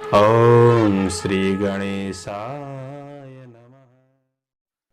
ओम श्री गणेशाय नमः।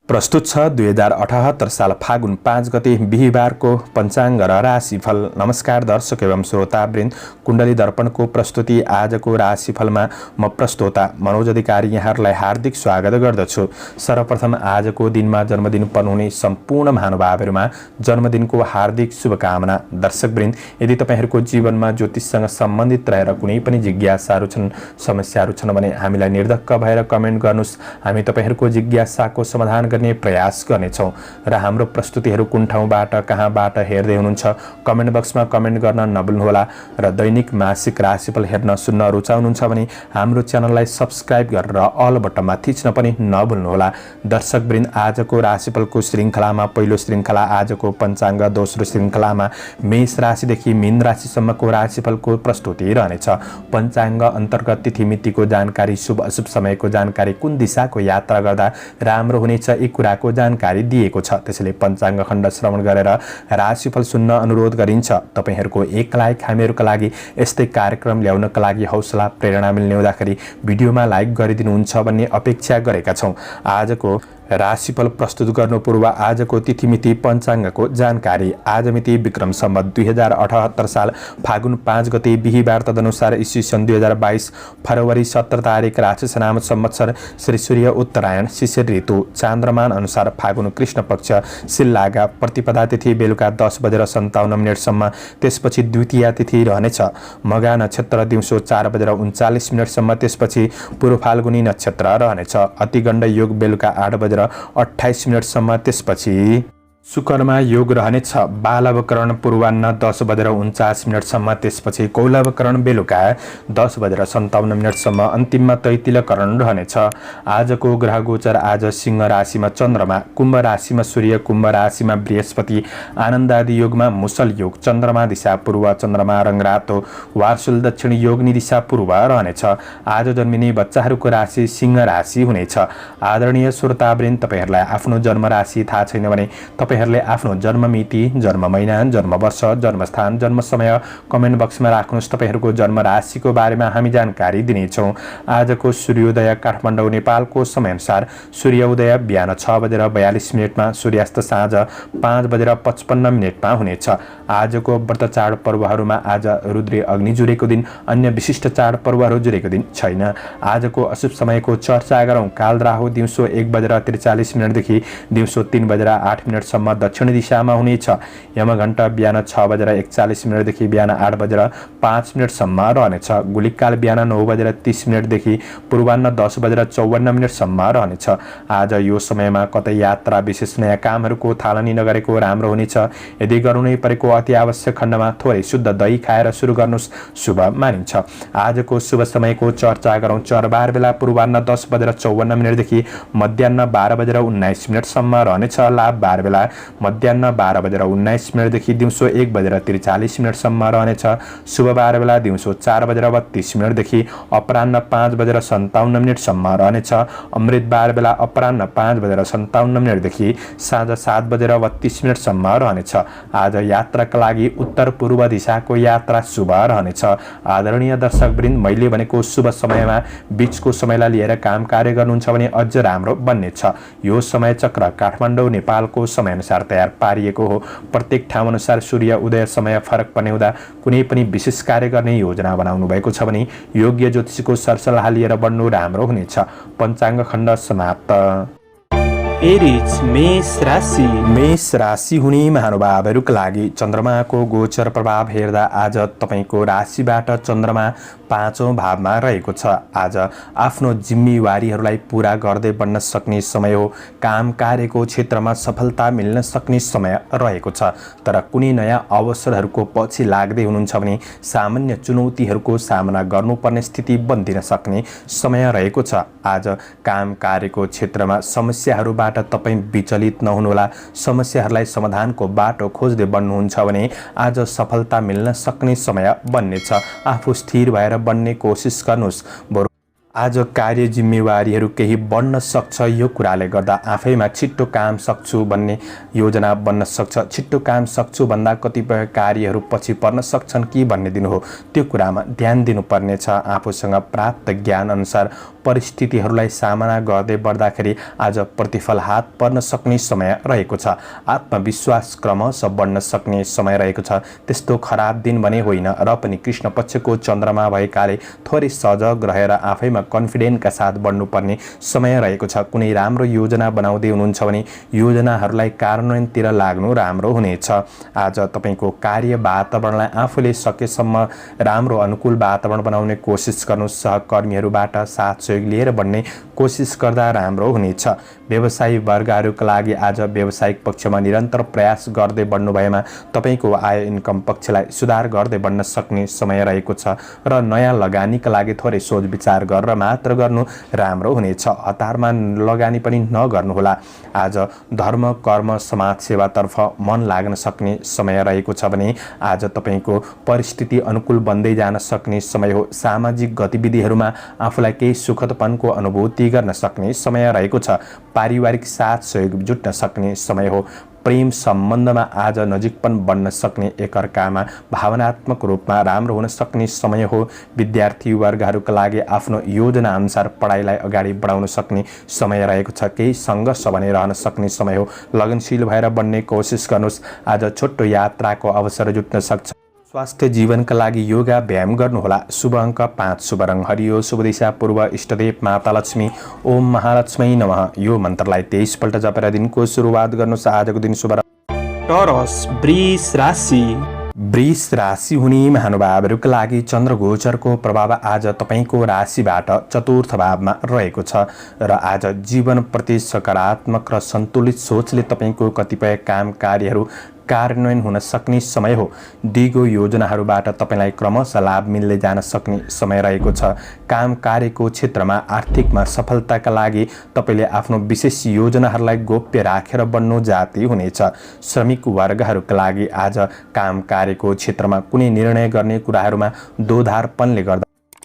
प्रस्तुत छ 2078 साल फागुन 5 गते बिहिबारको पञ्चाङ्ग र राशिफल। नमस्कार दर्शक एवं श्रोतावृन्द, कुण्डली दर्पणको प्रस्तुति आजको राशिफलमा म प्रस्तोता मनोज अधिकारी यहाँहरूलाई हार्दिक स्वागत गर्दछु। सर्वप्रथम आजको दिनमा जन्मदिन पर्नुहुने सम्पूर्ण महानुभावहरूमा जन्मदिनको हार्दिक शुभकामना। दर्शकवृन्द, यदि तपाईहरूको जीवनमा ज्योतिषसँग सम्बन्धित रहेर कुनै पनि जिज्ञासाहरू छन्, समस्याहरू छन् भने हामीलाई निर्धक्क भएर कमेन्ट गर्नुहोस्। हामी तपाईहरूको जिज्ञासाको समाधान गर्ने प्रयास गर्नेछौँ र हाम्रो प्रस्तुतिहरू कुन ठाउँबाट कहाँबाट हेर्दै हुनुहुन्छ कमेन्ट बक्समा कमेन्ट गर्न नभुल्नुहोला। र दैनिक मासिक राशिफल हेर्न सुन्न रुचाउनुहुन्छ भने हाम्रो च्यानललाई सब्स्क्राइब गरेर अल बटनमा थिच्न पनि नभुल्नुहोला। दर्शकवृन्द, आजको राशिफलको श्रृङ्खलामा पहिलो श्रृङ्खला आजको पञ्चाङ्ग, दोस्रो श्रृङ्खलामा मेष राशिदेखि मीन राशिसम्मको राशिफलको प्रस्तुति रहनेछ। पञ्चाङ्ग अन्तर्गत तिथिमितिको जानकारी, शुभ अशुभ समयको जानकारी, कुन दिशाको यात्रा गर्दा राम्रो हुनेछ यी कुराको जानकारी दिएको छ। त्यसैले पञ्चाङ्ग खण्ड श्रवण गरेर राशिफल सुन्न अनुरोध गरिन्छ। तपाईहरूको एक लाइक हामीहरूका लागि यस्तै कार्यक्रम ल्याउनका लागि हौसला प्रेरणा मिल्ने हुँदाखेरि भिडियोमा लाइक गरिदिनुहुन्छ भन्ने अपेक्षा गरेका छौँ। आजको राशिफल प्रस्तुत गर्नु पूर्व आजको तिथिमिति पञ्चाङ्गको जानकारी। आज मिति विक्रम सम्वत 2078 साल फागुन 5 गते बिहिबार, तदनुसार ईस्वी सन् 2022 फरवरी 17 तारिक, राशिसनाम संवत्सर श्री सूर्य उत्तरायण, शिशिर ऋतु, चान्द्रमान अनुसार फागुन कृष्ण पक्ष, सिल्लागा, प्रतिपदा तिथि बेलुका 10:57 त्यसपछि द्वितीया तिथि रहनेछ। मघा नक्षत्र दिउँसो 4:39 त्यसपछि पूर्व फाल्गुनी नक्षत्र रहनेछ। अतिगण्ड योग बेलुका 8:28 त्यसपछि शुकरमा योग रहनेछ। बालवकरण पूर्वान्न 10:49 त्यसपछि कौलवकरण बेलुका 10:57 अन्तिममा तैतिलकरण रहनेछ। आजको ग्रह गोचर आज सिंह राशिमा चन्द्रमा, कुम्भ राशिमा सूर्य, कुम्भ राशिमा बृहस्पति, आनन्दादि योगमा मुसल योग, चन्द्रमा दिशा पूर्व, चन्द्रमा रङ्गरातो, वार्सुल दक्षिण योगनी दिशा पूर्व रहनेछ। आज जन्मिने बच्चाहरूको राशि सिंह राशि हुनेछ। आदरणीय श्रोतावृन्द, तपाईहरूलाई आफ्नो जन्म राशि थाहा छैन भने तपाईहरूले आफ्नो जन्म मिति, जन्म महिना, जन्म वर्ष, जन्मस्थान, जन्म समय कमेन्ट बक्समा राख्नुहोस्। तपाईहरूको जन्म राशिको बारेमा हामी जानकारी दिनेछौँ। आजको सूर्योदय काठमाडौँ नेपालको समयअनुसार सूर्योदय बिहान 6:42 सूर्यास्त साँझ 5:55 हुनेछ। आजको व्रत चाड पर्वहरूमा आज रुद्री अग्नि जुरेको दिन, अन्य विशिष्ट चाड पर्वहरू जुरेको दिन छैन। आजको अशुभ समयको चर्चा गरौँ। काल राहु दिउँसो 1:43 देखि दिउँसो 3:08 दक्षिण दिशामा हुनेछ। यमघण्टा बिहान 6:41 देखि बिहान 8:05 रहनेछ। गुलिकाल बिहान 9:30 देखि पूर्वान्न 10:54 रहनेछ। आज यो समयमा कतै यात्रा, विशेष नयाँ कामहरूको थालनी नगरेको राम्रो हुनेछ। यदि गर्नु नै परेको अति आवश्यक खण्डमा थोरै शुद्ध दही खाएर सुरु गर्नुहोस्, शुभ मानिन्छ। आजको शुभ समयको चर्चा गरौँ। चरबार बेला पूर्वान्न 10:54 देखि मध्याह्न 12:19 रहनेछ। लाभ बार बेला मध्याह्न 12:19 देखि दिउँसो 1:43 रहनेछ। शुभ बार बेला दिउँसो 4:32 देखि अपराह्न 5:57 रहनेछ। अमृत बार बेला अपराह्न 5:57 देखि साँझ 7:32 रहनेछ। आज यात्राका लागि उत्तर पूर्व दिशाको यात्रा शुभ रहनेछ। आदरणीय दर्शकवृन्द, मैले भनेको शुभ समयमा बीचको समयलाई लिएर काम कार्य गर्नुहुन्छ भने अझ राम्रो बन्नेछ। यो समय चक्र काठमाडौँ नेपालको समयअनुसार तयार पारिएको हो। प्रत्येक ठाउँ अनुसार सूर्य उदय समय फरक पर्ने हुँदा कुनै पनि विशेष कार्य गर्ने योजना बनाउनु भएको छ भने योग्य ज्योतिषीको सरसल्लाह लिएर बढ्नु राम्रो हुनेछ। पञ्चाङ्ग खण्ड समाप्त। एरिज मेष राशि। मेष राशि हुने महानुभावहरूका लागि चन्द्रमाको गोचर प्रभाव हेर्दा आज तपाईको राशिबाट चन्द्रमा 5औं भावमा रहेको छ। आज आफ्नो जिम्मेवारीहरूलाई पूरा गर्दै बढ्न सक्ने समय हो। काम कार्यको क्षेत्रमा सफलता मिल्न सक्ने समय रहेको छ। तर कुनै नयाँ अवसरहरूको पछि लाग्दै हुनुहुन्छ भने सामान्य चुनौतीहरूको सामना गर्नुपर्ने स्थिति बन्दिन सक्ने समय रहेको छ। आज काम कार्यको क्षेत्रमा समस्याहरूबाट तपाईँ विचलित नहुनुहोला। समस्याहरूलाई समाधानको बाटो खोज्दै बढ्नुहुन्छ भने आज सफलता मिल्न सक्ने समय बन्नेछ। आफू स्थिर भएर बन्ने कोसिस गर्नुहोस्। आज कार्य जिम्मेवारीहरू केही बढ्न सक्छ। यो कुराले गर्दा आफैमा छिट्टो काम सक्छु भन्ने योजना बन्न सक्छ। छिट्टो काम सक्छु भन्दा कतिपय कार्यहरू पछि पर्न सक्छन् कि भन्ने दिन हो, त्यो कुरामा ध्यान दिनुपर्नेछ। आफूसँग प्राप्त ज्ञान अनुसार परिस्थितिहरूलाई सामना गर्दै बढ्दाखेरि आज प्रतिफल हात पर्न सक्ने समय रहेको छ। आत्मविश्वास क्रमशः बढ्न सक्ने समय रहेको छ। त्यस्तो खराब दिन भने होइन, र पनि कृष्ण पक्षको चन्द्रमा भएकाले थोरै सजग रहेर आफैमा कन्फिडेन्टका साथ बढ्नुपर्ने समय रहेको छ। कुनै राम्रो योजना बनाउँदै हुनुहुन्छ भने योजनाहरूलाई कार्यान्वयनतिर लाग्नु राम्रो हुनेछ। आज तपाईँको कार्य वातावरणलाई आफूले सकेसम्म राम्रो अनुकूल वातावरण बनाउने कोसिस गर्नु। सहकर्मीहरूबाट साथ सहयोग लिएर बढ्ने कोसिस गर्दा राम्रो हुनेछ। व्यवसायी वर्गहरूका लागि आज व्यावसायिक पक्षमा निरन्तर प्रयास गर्दै बढ्नु भएमा तपाईँको आय इन्कम पक्षलाई सुधार गर्दै बढ्न सक्ने समय रहेको छ, र नयाँ लगानीका लागि थोरै सोच विचार गरेर मात्र गर्नु राम्रो हुनेछ। हतारमा लगानी पनि नगर्नुहोला। आज धर्म कर्म समाज सेवातर्फ मन लाग्न सक्ने समय रहेको छ भने आज तपाईँको परिस्थिति अनुकूल बन्दै जान सक्ने समय हो। सामाजिक गतिविधिहरूमा आफूलाई केही सुखदपनको अनुभूति गर्न सक्ने समय रहेको छ। पारिवारिक साथ सहयोग जुट्न सक्ने समय हो। प्रेम सम्बन्धमा आज नजिकपन बन्न सक्ने, एकअर्कामा भावनात्मक रूपमा राम्रो हुन सक्ने समय हो। विद्यार्थी वर्गहरूका लागि आफ्नो योजना अनुसार पढाइलाई अगाडि बढाउन सक्ने समय रहेको छ। केही सङ्घर्ष भने रहन सक्ने समय हो। लगनशील भएर बढ्ने कोसिस गर्नुहोस्। आज छोटो यात्राको अवसर जुट्न सक्छ। स्वास्थ्य जीवनका लागि योगा व्यायाम गर्नुहोला। शुभ अङ्क 5, शुभ रङ हरियो, शुभ दिशा पूर्व, इष्टदेव माता लक्ष्मी, ओम महालक्ष्मी नमः। यो मन्त्रलाई 23 पल्ट जपेर दिनको सुरुवात गर्नुहोस्। आजको दिन शुभ। टरस वृष राशि। वृष राशि हुने महानुभावहरूका लागि चन्द्रगोचरको प्रभाव आज तपाईँको राशिबाट चतुर्थ भावमा रहेको छ, र आज जीवनप्रति सकारात्मक र सन्तुलित सोचले तपाईँको कतिपय काम कार्यहरू कार्यान्वयन हुन सक्ने समय हो। दिगो योजनाहरूबाट तपाईँलाई क्रमशः लाभ मिल्दै जान सक्ने समय रहेको छ। काम कार्यको क्षेत्रमा आर्थिकमा सफलताका लागि तपाईँले आफ्नो विशेष योजनाहरूलाई गोप्य राखेर बढ्नु जाति हुनेछ। श्रमिक वर्गहरूका लागि आज काम कार्यको क्षेत्रमा कुनै निर्णय गर्ने कुराहरूमा दोधारपनले गर्दा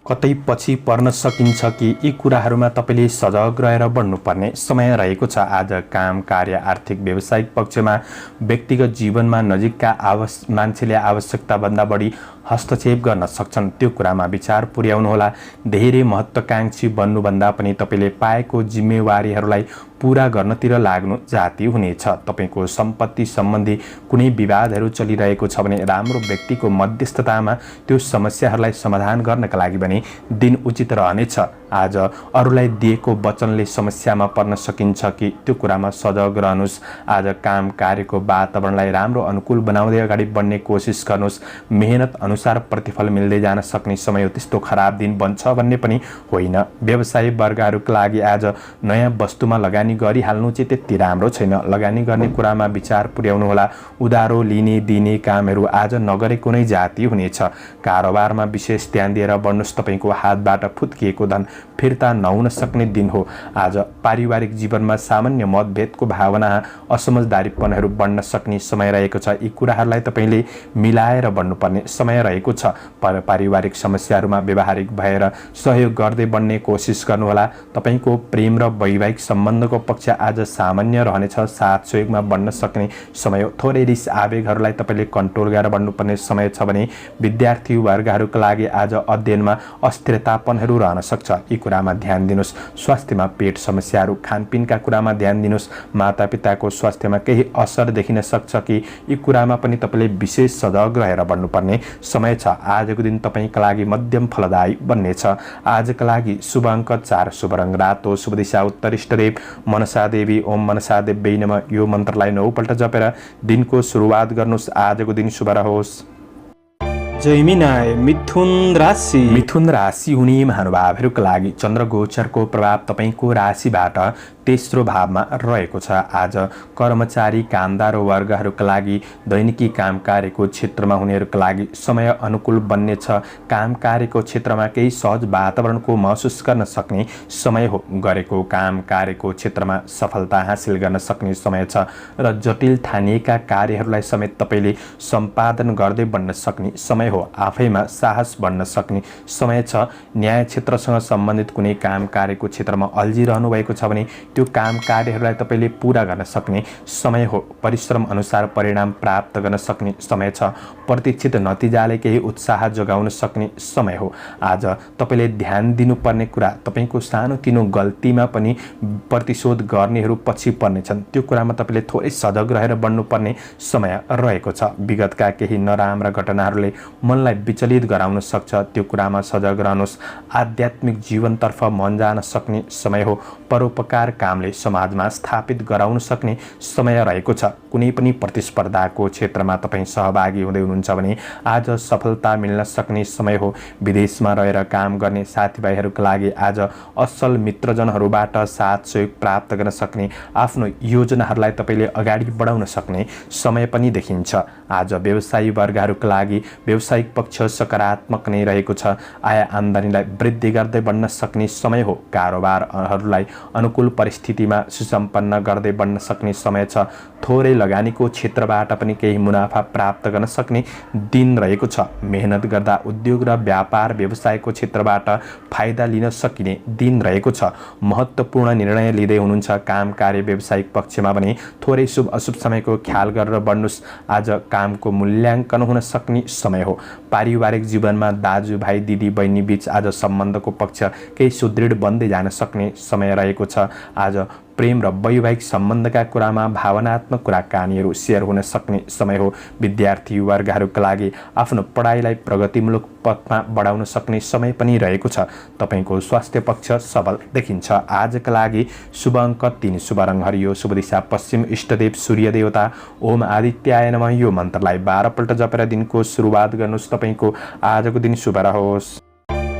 कतै पछि पर्न सकिन्छ कि यी कुराहरूमा तपाईँले सजग रहेर बढ्नुपर्ने समय रहेको छ। आज काम कार्य आर्थिक व्यावसायिक पक्षमा व्यक्तिगत जीवनमा नजिकका मान्छेले आवश्यकताभन्दा बढी हस्तक्षेप गर्न सक्छन्, त्यो कुरामा विचार पुर्याउनुहोला। धेरै महत्त्वाकांक्षी बन्नुभन्दा पनि तपाईँले पाएको जिम्मेवारीहरूलाई पूरा गर्नतिर लाग्नु जाति हुनेछ। तपाईँको सम्पत्ति सम्बन्धी कुनै विवादहरू चलिरहेको छ भने राम्रो व्यक्तिको मध्यस्थतामा त्यो समस्याहरूलाई समाधान गर्नका लागि भने दिन उचित रहनेछ। आज अरूलाई दिएको वचनले समस्यामा पर्न सकिन्छ कि त्यो कुरामा सजग रहनुहोस्। आज काम कार्यको वातावरणलाई राम्रो अनुकूल बनाउँदै अगाडि बढ्ने कोसिस गर्नुहोस्। मेहनत अनुसार प्रतिफल मिल्दै जान सक्ने समय हो। त्यस्तो खराब दिन बन्छ भन्ने पनि होइन। व्यवसायी वर्गहरूका लागि आज नयाँ वस्तुमा लगानी गरिहाल्नु चाहिँ त्यति राम्रो छैन। लगानी गर्ने कुरामा विचार पुर्याउनुहोला। उधारो लिने दिने कामहरू आज नगरेको नै जाति हुनेछ। कारोबारमा विशेष ध्यान दिएर बढ्नुहोस्। तपाईँको हातबाट फुत्किएको धन फिर्ता नहुन सक्ने दिन हो। आज पारिवारिक जीवनमा सामान्य मतभेदको भावना, असमझदारीपनहरू बढ्न सक्ने समय रहेको छ। यी कुराहरूलाई तपाईँले मिलाएर बढ्नुपर्ने समय रहेको छ। पारिवारिक समस्याहरूमा व्यवहारिक भएर सहयोग गर्दै बढ्ने कोसिस गर्नुहोला। तपाईँको प्रेम र वैवाहिक सम्बन्धको पक्ष आज सामान्य रहनेछ। साथ सहयोगमा बढ्न सक्ने समय हो। थोरै रिस आवेगहरूलाई तपाईँले कन्ट्रोल गरेर बढ्नुपर्ने समय छ भने विद्यार्थी वर्गहरूका लागि आज अध्ययनमा अस्थिरतापनहरू रहन सक्छ। यी कुरामा ध्यान दिनुहोस्। स्वास्थ्यमा पेट समस्याहरू, खानपिनका कुरामा ध्यान दिनुहोस्। मातापिताको स्वास्थ्यमा केही असर देखिन सक्छ कि यी कुरामा पनि तपाईँले विशेष सजग रहेर बढ्नुपर्ने समय छ। आजको दिन तपाईँका लागि मध्यम फलदायी बन्नेछ। आजका लागि शुभ अङ्क 4, शुभ रङ रातो, शुभ दिशा उत्तर, इष्टदेव मनसा देवी, ओम मनसा देवी नमः। यो मन्त्रलाई 9 पल्ट जपेर दिनको सुरुवात गर्नुहोस्। आजको दिन शुभ रहोस्। जैमिनाय मिथुन राशि। मिथुन राशि हुने महानुभावहरूका लागि चन्द्रगोचरको प्रभाव तपाईँको राशिबाट तेस्रो भावमा रहेको छ। आज कर्मचारी कामदार वर्गहरूका लागि दैनिकी काम कार्यको क्षेत्रमा हुनेहरूका लागि समय अनुकूल बन्नेछ। काम कार्यको क्षेत्रमा केही सहज वातावरणको महसुस गर्न सक्ने समय हो। गरेको काम कार्यको क्षेत्रमा सफलता हासिल गर्न सक्ने समय छ र जटिल ठानिएका कार्यहरूलाई समेत तपाईँले सम्पादन गर्दै बन्न सक्ने समय हो। आफैमा साहस बन्न सक्ने समय छ। न्याय क्षेत्रसँग सम्बन्धित कुनै काम कार्यको क्षेत्रमा अल्झिरहनु भएको छ भने त्यो काम कार्यहरूलाई तपाईँले पुरा गर्न सक्ने समय हो। परिश्रम अनुसार परिणाम प्राप्त गर्न सक्ने समय छ। प्रतीक्षित नतिजाले केही उत्साह जगाउन सक्ने समय हो। आज तपाईँले ध्यान दिनुपर्ने कुरा तपाईँको सानोतिनो गल्तीमा पनि प्रतिशोध गर्नेहरू पछि पर्नेछन्। त्यो कुरामा तपाईँले थोरै सजग रहेर बढ्नुपर्ने समय रहेको छ। विगतका केही नराम्रा घटनाहरूले मनलाई विचलित गराउन सक्छ। त्यो कुरामा सजग रहनुहोस्। आध्यात्मिक जीवनतर्फ मन जान सक्ने समय हो। परोपकार कामले समाजमा स्थापित गराउन सक्ने समय रहेको छ। कुनै पनि प्रतिस्पर्धाको क्षेत्रमा तपाईँ सहभागी हुँदै हुनुहुन्छ भने आज सफलता मिल्न सक्ने समय हो। विदेशमा रहेर काम गर्ने साथीभाइहरूका लागि आज असल मित्रजनहरूबाट साथ सहयोग प्राप्त गर्न सक्ने, आफ्नो योजनाहरूलाई तपाईँले अगाडि बढाउन सक्ने समय पनि देखिन्छ। आज व्यवसायी वर्गहरूका लागि व्यावसायिक पक्ष सकारात्मक नै रहेको छ। आय आम्दानीलाई वृद्धि गर्दै बढ्न सक्ने समय हो। कारोबारहरूलाई अनुकूल परिस्थितिमा सुसम्पन्न गर्दै बढ्न सक्ने समय छ। थोरै लगानीको क्षेत्रबाट पनि केही मुनाफा प्राप्त गर्न सक्ने दिन रहेको छ। मेहनत गर्दा उद्योग र व्यापार व्यवसायको क्षेत्रबाट फाइदा लिन सकिने दिन रहेको छ। महत्त्वपूर्ण निर्णय लिँदै हुनुहुन्छ। काम कार्य व्यावसायिक पक्षमा भने थोरै शुभ अशुभ समयको ख्याल गरेर बढ्नुहोस्। आज कामको मूल्याङ्कन हुन सक्ने समय हो। पारिवारिक जीवनमा दाजुभाइ दिदी बहिनी बीच आज सम्बन्धको पक्ष केही सुदृढ बन्दै जान सक्ने समय रहेको छ। आज प्रेम र वैवाहिक सम्बन्धका कुरामा भावनात्मक कुराकानीहरू सेयर हुन सक्ने समय हो। विद्यार्थी वर्गहरूका लागि आफ्नो पढाइलाई प्रगतिमूलक पथमा बढाउन सक्ने समय पनि रहेको छ। तपाईँको स्वास्थ्य पक्ष सबल देखिन्छ। आजका लागि शुभ अङ्क 3, शुभ रङ हरियो, शुभ दिशा पश्चिम, इष्टदेव सूर्य देवता ओम आदित्याय नमः यो मन्त्रलाई 12 पल्ट जपेर दिनको सुरुवात गर्नुहोस्। तपाईँको आजको दिन शुभ रहोस्।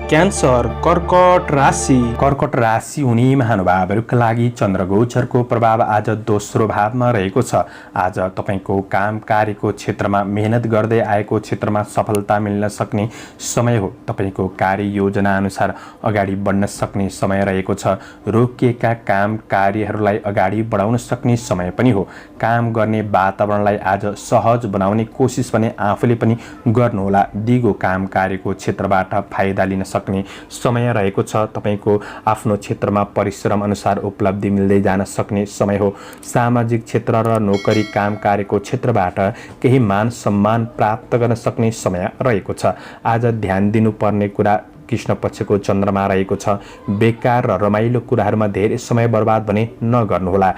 क्यान्सर कर्कट राशि। कर्कट राशि हुने महानुभावहरूका लागि चन्द्रगोचरको प्रभाव आज दोस्रो भावमा रहेको छ। आज तपाईँको काम कार्यको क्षेत्रमा मेहनत गर्दै आएको क्षेत्रमा सफलता मिल्न सक्ने समय हो। तपाईँको कार्य योजना अनुसार अगाडि बढ्न सक्ने समय रहेको छ। रोकिएका काम कार्यहरूलाई अगाडि बढाउन सक्ने समय पनि हो। काम गर्ने वातावरणलाई आज सहज बनाउने कोसिस भने आफूले पनि गर्नुहोला। दिगो काम कार्यको क्षेत्रबाट फाइदा लिन सक्ने समय रहेको छ। तपाईको आफ्नो क्षेत्रमा परिश्रम अनुसार उपलब्धि मिल्दै जान सक्ने समय हो। सामाजिक क्षेत्र र नोकरी काम कार्यको क्षेत्रबाट केही मान सम्मान प्राप्त गर्न सक्ने समय रहेको छ। आज ध्यान दिनुपर्ने कुरा कृष्ण पक्षको चन्द्रमा रहेको छ। बेकार र रमाइलो कुराहरूमा धेरै समय बर्बाद भने नगर्नुहोला।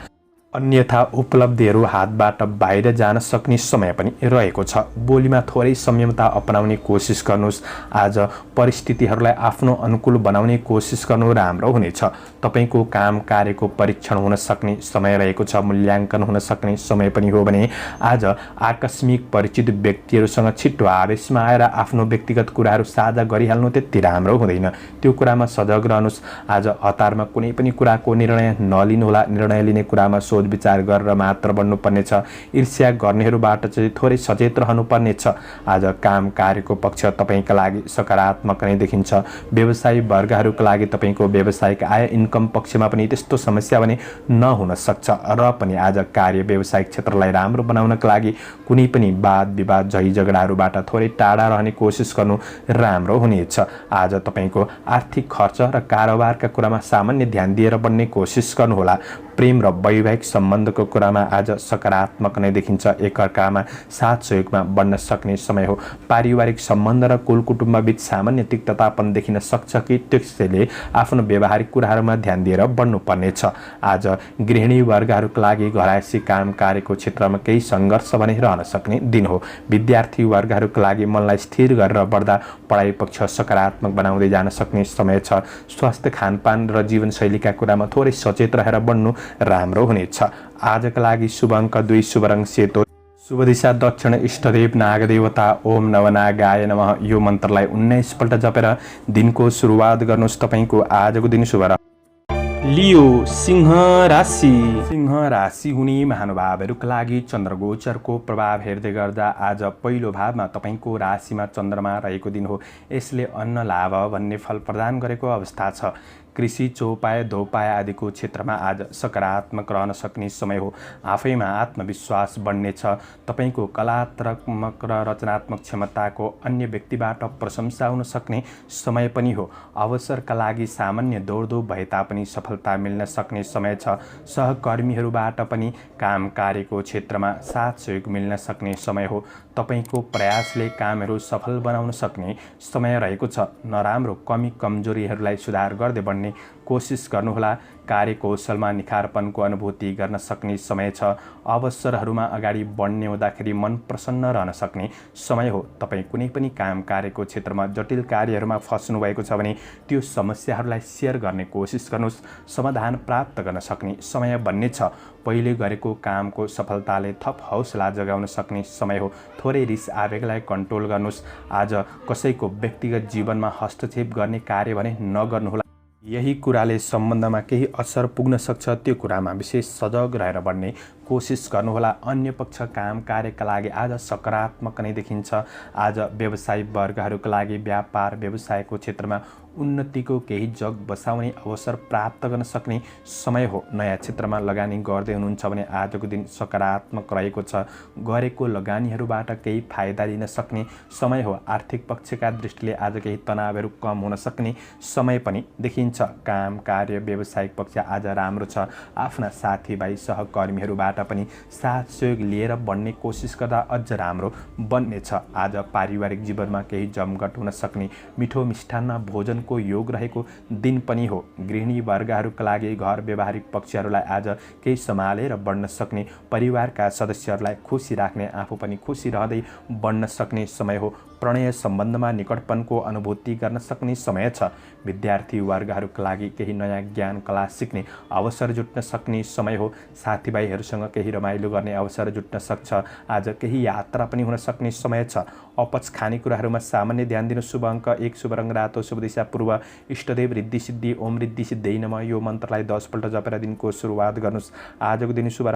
अन्यथा उपलब्धिहरू हातबाट बाहिर जान सक्ने समय पनि रहेको छ। बोलीमा थोरै संयमता अपनाउने कोसिस गर्नुहोस्। आज परिस्थितिहरूलाई आफ्नो अनुकूल बनाउने कोसिस गर्नु राम्रो हुनेछ। तपाईको काम कार्यको परीक्षण हुन सक्ने समय रहेको छ। मूल्याङ्कन हुन सक्ने समय पनि हो भने आज आकस्मिक परिचित व्यक्तिहरूसँग छिट्टो आवेशमा आएर आफ्नो व्यक्तिगत कुराहरू साझा गरिहाल्नु त्यति राम्रो हुँदैन। त्यो कुरामा सजग रहनुहोस्। आज हतारमा कुनै पनि कुराको निर्णय नलिनुहोला। निर्णय लिने कुरामा विचार गरेर मात्र बढ्नुपर्नेछ। ईर्ष्या गर्नेहरूबाट चाहिँ थोरै सचेत रहनुपर्नेछ। आज काम कार्यको पक्ष तपाईका लागि सकारात्मक नै देखिन्छ। व्यवसायी वर्गहरूका लागि तपाईको व्यावसायिक आय इन्कम पक्षमा पनि त्यस्तो समस्या भने नहुन सक्छ र पनि आज कार्य व्यावसायिक क्षेत्रलाई राम्रो बनाउनका लागि कुनै पनि वाद विवाद झै झगडाहरूबाट थोरै टाढा रहने कोसिस गर्नु राम्रो हुनेछ। आज तपाईको आर्थिक खर्च र कारोबारका कुरामा सामान्य ध्यान दिएर बढ्ने कोसिस गर्नुहोला। प्रेम र वैवाहिक सम्बन्धको कुरामा आज सकारात्मक नै देखिन्छ। एकअर्कामा साथ सहयोगमा बढ्न सक्ने समय हो। पारिवारिक सम्बन्ध र कुल कुटुम्ब बीच सामान्य तिक्ततापन देखिन सक्छ कि त्यसैले आफ्नो व्यावहारिक कुराहरूमा ध्यान दिएर बढ्नुपर्नेछ। आज गृहिणी वर्गहरूका लागि घरायसी काम कार्यको क्षेत्रमा केही सङ्घर्ष भने रहन सक्ने दिन हो। विद्यार्थी वर्गहरूका लागि मनलाई स्थिर गरेर बढ्दा पढाइ पक्ष सकारात्मक बनाउँदै जान सक्ने समय छ। स्वास्थ्य खानपान र जीवनशैलीका कुरामा थोरै सचेत रहेर बढ्नु राम्रो हुनेछ। आजका लागि शुभ अङ्क 2, शुभ रङ सेतो, शुभ दिशा दक्षिण, इष्टदेव नागदेवता ओम नवनागाय नमः यो मन्त्रलाई 19 पल्ट जपेर दिनको सुरुवात गर्नुहोस्। तपाईको आजको दिन शुभ रहोस्। लियो सिंह राशि। सिंह राशि हुने महानुभावहरूका लागि चन्द्रगोचरको प्रभाव हेर्दै गर्दा आज पहिलो भावमा तपाईँको राशिमा चन्द्रमा रहेको दिन हो। यसले अन्न लाभ भन्ने फल प्रदान गरेको अवस्था छ। कृषि, चौपाय, धौपाय आदिको क्षेत्रमा आज सकारात्मक रहन सक्ने समय हो। आफैमा आत्मविश्वास बढ्नेछ। तपाईँको कलात्मक र रचनात्मक क्षमताको अन्य व्यक्तिबाट प्रशंसा हुन सक्ने समय पनि हो। अवसरका लागि सामान्य दौडधुप भए तापनि सफलता मिल्न सक्ने समय छ। सहकर्मीहरूबाट पनि काम कार्यको क्षेत्रमा साथ सहयोग मिल्न सक्ने समय हो। तपाईँको प्रयासले कामहरू सफल बनाउन सक्ने समय रहेको छ। नराम्रो कमी कमजोरीहरूलाई सुधार गर्दै बढ्ने कोसिस गर्नुहोला। कार्यकौशलमा निखारपनको अनुभूति गर्न सक्ने समय छ। अवसरहरूमा अगाडि बढ्ने हुँदाखेरि मन प्रसन्न रहन सक्ने समय हो। तपाईँ कुनै पनि काम कार्यको क्षेत्रमा जटिल कार्यहरूमा फस्नु भएको छ भने त्यो समस्याहरूलाई सेयर गर्ने कोसिस गर्नुहोस्। समाधान प्राप्त गर्न सक्ने समय बन्नेछ। पहिले गरेको कामको सफलताले थप हौसला जगाउन सक्ने समय हो। थोरै रिस आवेगलाई कन्ट्रोल गर्नुहोस्। आज कसैको व्यक्तिगत जीवनमा हस्तक्षेप गर्ने कार्य भने नगर्नुहोला। यही कुराले सम्बन्धमा केही असर पुग्न सक्छ। त्यो कुरामा विशेष सजग रहेर बढ्ने कोसिस गर्नुहोला। अन्य पक्ष काम कार्यका लागि आज सकारात्मक नै देखिन्छ। आज व्यवसायी वर्गहरूका लागि व्यापार व्यवसायको क्षेत्रमा उन्नतिको केही जग बसाउने अवसर प्राप्त गर्न सक्ने समय हो। नयाँ क्षेत्रमा लगानी गर्दै हुनुहुन्छ भने आजको दिन सकारात्मक रहेको छ। गरेको लगानीहरूबाट केही फाइदा लिन सक्ने समय हो। आर्थिक पक्षका दृष्टिले आज केही तनावहरू कम हुन सक्ने समय पनि देखिन्छ। काम कार्य व्यावसायिक पक्ष आज राम्रो छ। आफ्ना साथीभाइ सहकर्मीहरूबाट पनि साथ सहयोग लिएर बढ्ने कोसिस गर्दा अझ राम्रो बन्नेछ। आज पारिवारिक जीवनमा केही जमघट हुन सक्ने मिठो मिष्टान्न भोजनको योग रहेको दिन पनि हो। गृहिणी वर्गहरूका लागि घर व्यवहारिक पक्षहरूलाई आज केही सम्हालेर बढ्न सक्ने, परिवारका सदस्यहरूलाई खुसी राख्ने, आफू पनि खुसी रहँदै बढ्न सक्ने समय हो। प्रणय सम्बन्धमा निकटपनको अनुभूति गर्न सक्ने समय छ। विद्यार्थी वर्गहरूका लागि केही नयाँ ज्ञान कला सिक्ने अवसर जुट्न सक्ने समय हो। साथीभाइहरूसँग केही रमाइलो गर्ने अवसर जुट्न सक्छ। आज केही यात्रा पनि हुन सक्ने समय छ। अपच खानेकुराहरूमा सामान्य ध्यान दिनु। शुभ अङ्क 1, शुभ रङ रातो, शुभ दिशा पूर्व। इष्टदेव रिद्धि सिद्धि ओम रिद्धि सिद्धि नमः यो मन्त्रलाई 10 पल्ट जपेर दिनको सुरुवात गर्नुहोस्। आजको दिन शुभ।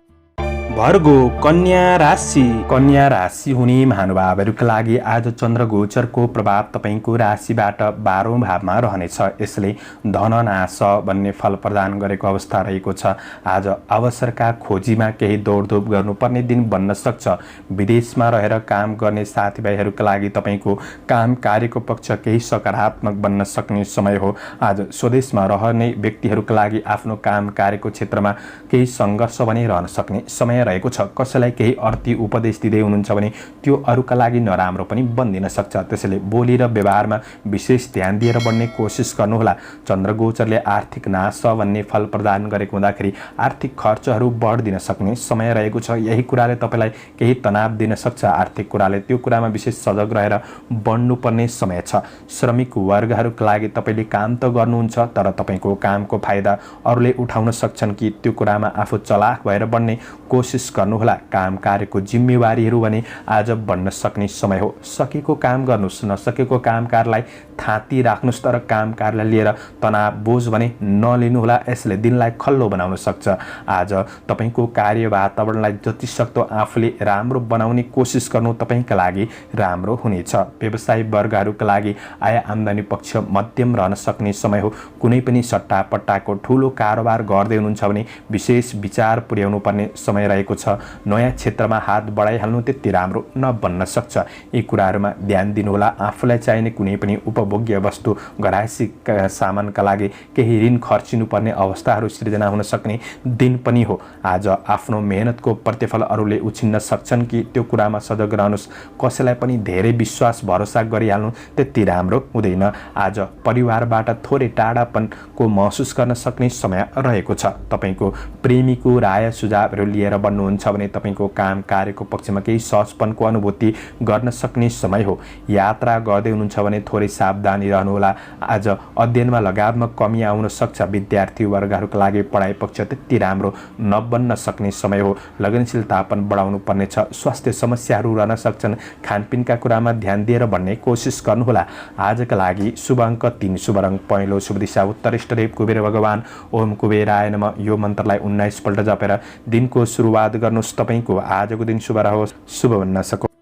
भर्गो कन्या राशि। कन्या राशि हुने महानुभावहरूका लागि आज चन्द्रगोचरको प्रभाव तपाईँको राशिबाट 12औं भावमा रहनेछ। यसले धननाश भन्ने फल प्रदान गरेको अवस्था रहेको छ। आज अवसरका खोजीमा केही दौडधुप गर्नुपर्ने दिन बन्न सक्छ। विदेशमा रहेर काम गर्ने साथीभाइहरूका लागि तपाईँको काम कार्यको पक्ष केही सकारात्मक बन्न सक्ने समय हो। आज स्वदेशमा रहने व्यक्तिहरूका लागि आफ्नो काम कार्यको क्षेत्रमा केही सङ्घर्ष भने रहन सक्ने समय रहेको छ। कसैलाई केही अर्थी उपदेश दिँदै हुनुहुन्छ भने त्यो अरूका लागि नराम्रो पनि बन्दिन सक्छ। त्यसैले बोली र व्यवहारमा विशेष ध्यान दिएर बढ्ने कोसिस गर्नुहोला। चन्द्रगोचरले आर्थिक नाश भन्ने फल प्रदान गरेको हुँदाखेरि आर्थिक खर्चहरू बढ्दिन सक्ने समय रहेको छ। यही कुराले तपाईँलाई केही तनाव दिन सक्छ। आर्थिक कुराले त्यो कुरामा विशेष सजग रहेर बढ्नुपर्ने समय छ। श्रमिक वर्गहरूका लागि तपाईँले काम त गर्नुहुन्छ, तर तपाईँको कामको फाइदा अरूले उठाउन सक्छन् कि त्यो कुरामा आफू चलाख भएर बढ्ने कोसिस गर्नुहोला। काम कार्यको जिम्मेवारीहरू भने आज बढ्न सक्ने समय हो। सकेको काम गर्नुहोस्, नसकेको कामकारलाई थाती राख्नुहोस्, तर कामकारलाई लिएर तनाव बोझ भने नलिनुहोला। यसले दिनलाई खल्लो बनाउन सक्छ। आज तपाईँको कार्य वातावरणलाई जति सक्दो आफूले राम्रो बनाउने कोसिस गर्नु तपाईँका लागि राम्रो हुनेछ। व्यवसायी वर्गहरूका लागि आय आम्दानी पक्ष मध्यम रहन सक्ने समय हो। कुनै पनि सट्टापट्टाको ठुलो कारोबार गर्दै हुनुहुन्छ भने विशेष विचार पुर्याउनु पर्ने समय रहेको छ। नयाँ क्षेत्रमा हात बढाइहाल्नु त्यति राम्रो नबन्न सक्छ। यी कुराहरूमा ध्यान दिनुहोला। आफूलाई चाहिने कुनै पनि उपभोग्य वस्तु, घरायसी सामानका लागि केही ऋण खर्चिनुपर्ने अवस्थाहरू सृजना हुन सक्ने दिन पनि हो। आज आफ्नो मेहनतको प्रतिफल अरूले उछिन्न सक्छन् कि त्यो कुरामा सजग रहनुहोस्। कसैलाई पनि धेरै विश्वास भरोसा गरिहाल्नु त्यति राम्रो हुँदैन। आज परिवारबाट थोरै टाढापनको महसुस गर्न सक्ने समय रहेको छ। तपाईँको प्रेमीको राय सुझावहरू लिएर बढ्ने बन्नुहुन्छ भने तपाईँको काम कार्यको पक्षमा केही सहजपनको अनुभूति गर्न सक्ने समय हो। यात्रा गर्दै हुनुहुन्छ भने थोरै सावधानी रहनुहोला। आज अध्ययनमा लगातार कमी आउन सक्छ। विद्यार्थी वर्गहरूका लागि पढाइ पक्ष त्यति राम्रो नबन्न सक्ने समय हो। लगनशीलता पनि बढाउनु पर्नेछ। स्वास्थ्य समस्याहरू रहन सक्छन्। खानपिनका कुरामा ध्यान दिएर बढ्ने कोसिस गर्नुहोला। आजका लागि शुभ अङ्क 3, शुभ रङ पहेँलो, शुभ दिशा उत्तर, इष्टदेव कुबेर भगवान ओम कुबेराय नमः। यो मन्त्रलाई 19 पल्ट जपेर दिनको सुरुवात गर्नुहोस्। तपाईँको आजको दिन शुभ रहोस्, शुभ बन्न सकोस्।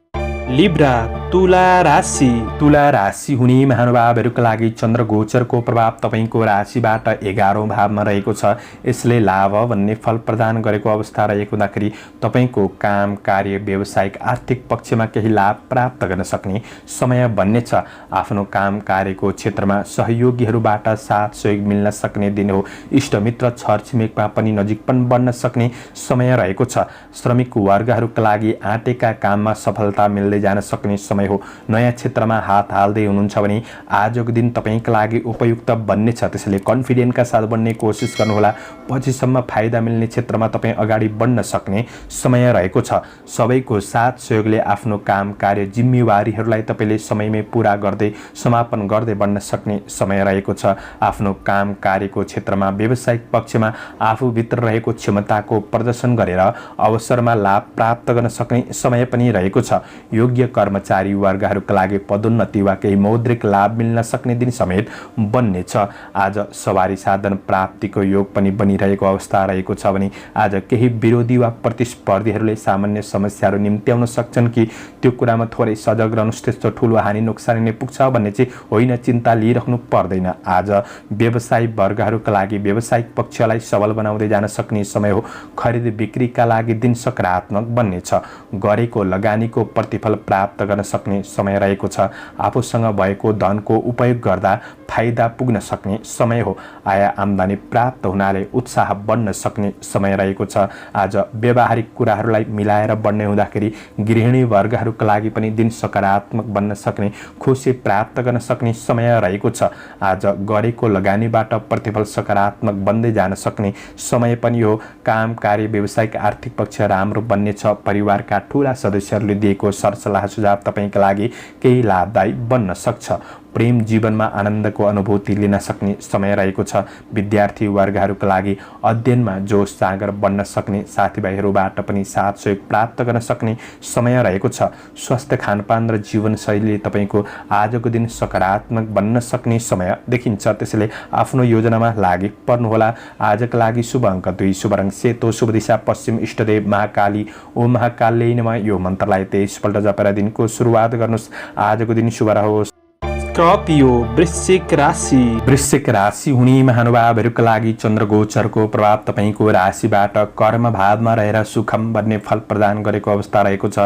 लिब्रा तुला राशि। तुला राशि हुने महानुभावहरूका लागि चन्द्र गोचरको प्रभाव तपाईँको राशिबाट 11औं भावमा रहेको छ। यसले लाभ भन्ने फल प्रदान गरेको अवस्था रहेको हुँदाखेरि तपाईँको काम कार्य व्यावसायिक आर्थिक पक्षमा केही लाभ प्राप्त गर्न सक्ने समय बन्नेछ। आफ्नो काम कार्यको क्षेत्रमा सहयोगीहरूबाट साथ सहयोग मिल्न सक्ने दिन हो। इष्टमित्र छरछिमेकमा पनि नजिकपन बन्न सक्ने समय रहेको छ। श्रमिक वर्गहरूका लागि आँटेका काममा सफलता मिल्दै जान सक्ने समय हो। नयाँ क्षेत्रमा हात हाल्दै हुनुहुन्छ भने आजको दिन तपाईँका लागि उपयुक्त बन्नेछ। त्यसैले कन्फिडेन्टका साथ बन्ने कोसिस गर्नुहोला। पछिसम्म फाइदा मिल्ने क्षेत्रमा तपाईँ अगाडि बढ्न सक्ने समय रहेको छ। सबैको साथ सहयोगले आफ्नो काम कार्य जिम्मेवारीहरूलाई तपाईँले समयमै पुरा गर्दै समापन गर्दै बढ्न सक्ने समय रहेको छ। आफ्नो काम कार्यको क्षेत्रमा व्यावसायिक पक्षमा आफूभित्र रहेको क्षमताको प्रदर्शन गरेर अवसरमा लाभ प्राप्त गर्न सक्ने समय पनि रहेको छ। योग्य कर्मचारी वर्गहरूका लागि पदोन्नति वा केही मौद्रिक लाभ मिल्न सक्ने दिन समेत बन्नेछ। आज सवारी साधन प्राप्तिको योग पनि बनिरहेको अवस्था रहेको छ भने आज केही विरोधी वा प्रतिस्पर्धीहरूले सामान्य समस्याहरू निम्त्याउन सक्छन् कि त्यो कुरामा थोरै सजग रहनुहोस्। त्यस्तो ठुलो हानि नोक्सानी नै पुग्छ भन्ने चाहिँ होइन, चिन्ता लिइराख्नु पर्दैन। आज व्यवसायी वर्गहरूका लागि व्यावसायिक पक्षलाई सबल बनाउँदै जान सक्ने समय हो। खरिद बिक्रीका लागि दिन सकारात्मक बन्नेछ। गरेको लगानीको प्रतिफल प्राप्त गर्न सक्ने समय रहेको छ। आफूसँग भएको धनको उपयोग गर्दा फाइदा पुग्न सक्ने समय हो। आय आम्दानी प्राप्त हुनाले उत्साह बढ्न सक्ने समय रहेको छ। आज व्यावहारिक कुराहरूलाई मिलाएर बढ्ने हुँदाखेरि गृहिणी वर्गहरूका लागि पनि दिन सकारात्मक बन्न सक्ने, खुसी प्राप्त गर्न सक्ने समय रहेको छ। आज गरेको लगानीबाट प्रतिफल सकारात्मक बन्दै जान सक्ने समय पनि हो। काम कार्य व्यावसायिक आर्थिक पक्ष राम्रो बन्नेछ। परिवारका ठुला सदस्यहरूले दिएको सरसल्लाह सुझाव तपाईँका लागि केही लाभदायी बन्न सक्छ। प्रेम जीवनमा आनन्दको अनुभूति लिन सक्ने समय रहेको छ। विद्यार्थी वर्गहरूका लागि अध्ययनमा जोस जागर बन्न सक्ने, साथीभाइहरूबाट पनि साथ सहयोग प्राप्त गर्न सक्ने समय रहेको छ। स्वस्थ खानपान र जीवनशैली तपाईँको आजको दिन सकारात्मक बन्न सक्ने समय देखिन्छ। त्यसैले आफ्नो योजनामा लागि पर्नुहोला। आजका लागि शुभ अङ्क 2, शुभ रङ सेतो, शुभ दिशा पश्चिम, इष्टदेव महाकाली ओम महाकाली नमः। यो मन्त्रलाई 23 पल्ट जपेर दिनको सुरुवात गर्नुहोस्। आजको दिन शुभ रहोस्। स्कर्पियो वृश्चिक राशि। वृश्चिक राशि हुने महानुभावहरूका लागि चन्द्र गोचरको प्रभाव तपाईँको राशिबाट कर्म भावमा रहेर सुखम बन्ने फल प्रदान गरेको अवस्था रहेको छ।